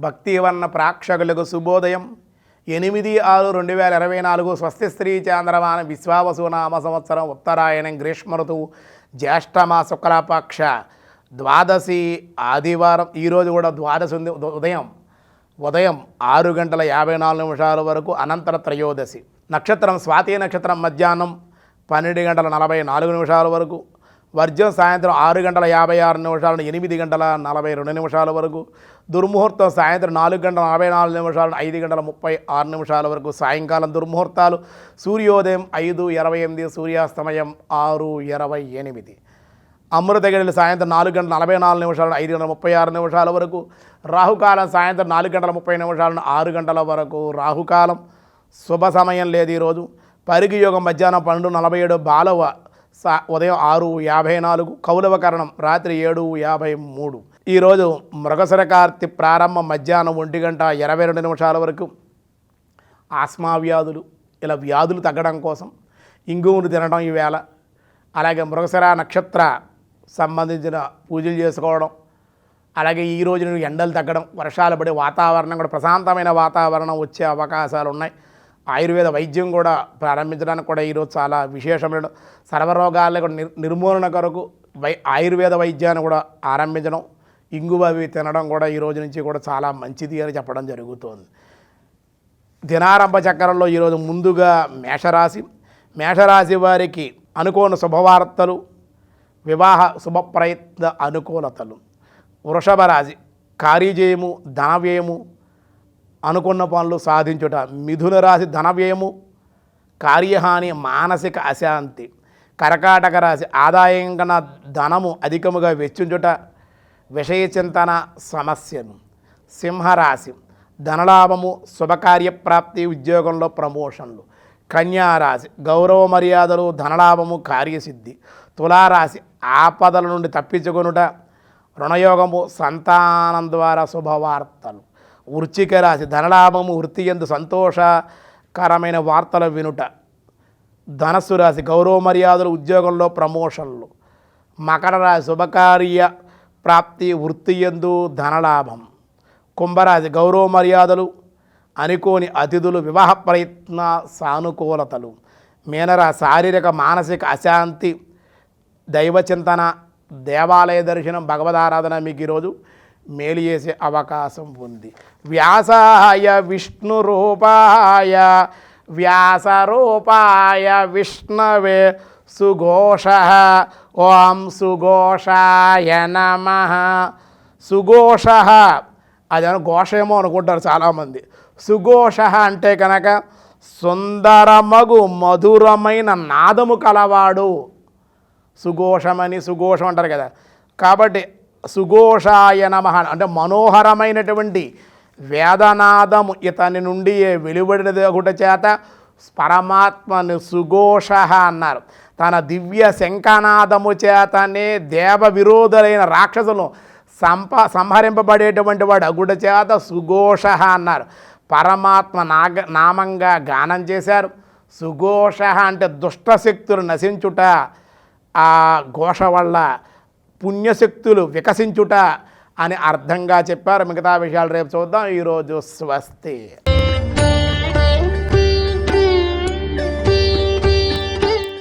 భక్తివర్ణ ప్రేక్షకులకు శుభోదయం 8/6/2024 స్వస్తి శ్రీ చాంద్రమాన విశ్వావసునామ సంవత్సరం ఉత్తరాయణం గ్రీష్మ ఋతువు జ్యేష్ఠమా శుక్లపక్ష ద్వాదశి ఆదివారం. ఈరోజు కూడా ద్వాదశి ఉంది. ఉదయం 6:54 వరకు అనంతర త్రయోదశి. నక్షత్రం స్వాతి నక్షత్రం మధ్యాహ్నం 12:44 వరకు, వర్జం సాయంత్రం 6:56 8:42 వరకు, దుర్ముహూర్తం సాయంత్రం 4:44 5:36 వరకు. సాయంకాలం దుర్ముహూర్తాలు సూర్యోదయం 5:28, సూర్యాస్తమయం 6:28. అమృత గడియలు సాయంత్రం 4:44 5:36 వరకు, రాహుకాలం సాయంత్రం 4:30 6 గంటల వరకు. రాహుకాలం శుభ సమయం లేదు ఈరోజు. పరిగి యోగం మధ్యాహ్నం 12:47, బాలవ ఉదయం 6:54, కౌలవకరణం రాత్రి 7:53. ఈరోజు మృగశిర కార్తి ప్రారంభం మధ్యాహ్నం 1:22 వరకు. ఆస్మా వ్యాధులు, ఇలా వ్యాధులు తగ్గడం కోసం ఇంగువును తినడం ఈవేళ. అలాగే మృగశిర నక్షత్ర సంబంధించిన పూజలు చేసుకోవడం, అలాగే ఈ రోజు ఎండలు తగ్గడం, వర్షాలు పడే వాతావరణం కూడా ప్రశాంతమైన వాతావరణం వచ్చే అవకాశాలు ఉన్నాయి. ఆయుర్వేద వైద్యం కూడా ప్రారంభించడానికి కూడా ఈరోజు చాలా విశేషమైన సర్వరోగాల నిర్మూలన కొరకు ఆయుర్వేద వైద్యాన్ని కూడా ఆరంభించడం, ఇంగువ అవి తినడం కూడా ఈ రోజు నుంచి కూడా చాలా మంచిది అని చెప్పడం జరుగుతోంది. దినారంభ చక్రంలో ఈరోజు ముందుగా మేషరాశి వారికి అనుకోని శుభవార్తలు, వివాహ శుభప్రయత్న అనుకూలతలు. వృషభ రాశి కార్యజయము, ధనవ్యయము, అనుకున్న పనులు సాధించుట. మిథున రాశి ధనవ్యయము, కార్యహాని, మానసిక అశాంతి. కర్కాటక రాశి ఆదాయం కన్నా ధనము అధికముగా వెచ్చించుట, విషయ చింతన, సమస్యను. సింహరాశి ధనలాభము, శుభకార్యప్రాప్తి, ఉద్యోగంలో ప్రమోషన్లు. కన్యారాశి గౌరవ మర్యాదలు, ధనలాభము, కార్యసిద్ధి. తులారాశి ఆపదల నుండి తప్పించుకొనుట, రుణయోగము, సంతానం ద్వారా శుభవార్తలు. వృశ్చిక రాశి ధనలాభము, వృత్తి యందు సంతోషకరమైన వార్తలు వినుట. ధనస్సు రాశి గౌరవ మర్యాదలు, ఉద్యోగంలో ప్రమోషన్లు. మకర రాశి శుభకార్య ప్రాప్తి, వృత్తి యందు ధనలాభం. కుంభరాశి గౌరవ మర్యాదలు, అనుకోని అతిథులు, వివాహ ప్రయత్న సానుకూలతలు. మీనరాశి శారీరక మానసిక అశాంతి, దైవచింతన, దేవాలయ దర్శనం, భగవదారాధన మీకు ఈరోజు మేలు చేసే అవకాశం ఉంది. వ్యాసాయ విష్ణురూపాయ వ్యాసరూపాయ విష్ణవే సుఘోష ఓం సుఘోషాయ నమః. సుఘోష అదేమో ఘోషేమో అనుకుంటారు చాలామంది. సుఘోష అంటే కనుక సుందరమగు మధురమైన నాదము కలవాడు. సుఘోషమని సుఘోషం అంటారు కదా, కాబట్టి సుఘోషాయ నమః అంటే మనోహరమైనటువంటి వేదనాదము ఇతని నుండి వెలువడినది ఒకటి చేత పరమాత్మను సుఘోష అన్నారు. తన దివ్య శంఖనాదము చేతనే దేవ విరోధులైన రాక్షసులను సంహరింపబడేటువంటి వాడు అగుట చేత సుఘోష అన్నారు. పరమాత్మ నామంగా గానం చేశారు. సుఘోష అంటే దుష్టశక్తులు నశించుట, ఆ ఘోష వల్ల పుణ్యశక్తులు వికసించుట అని అర్థంగా చెప్పారు. మిగతా విషయాలు రేపు చూద్దాం. ఈరోజు స్వస్తి.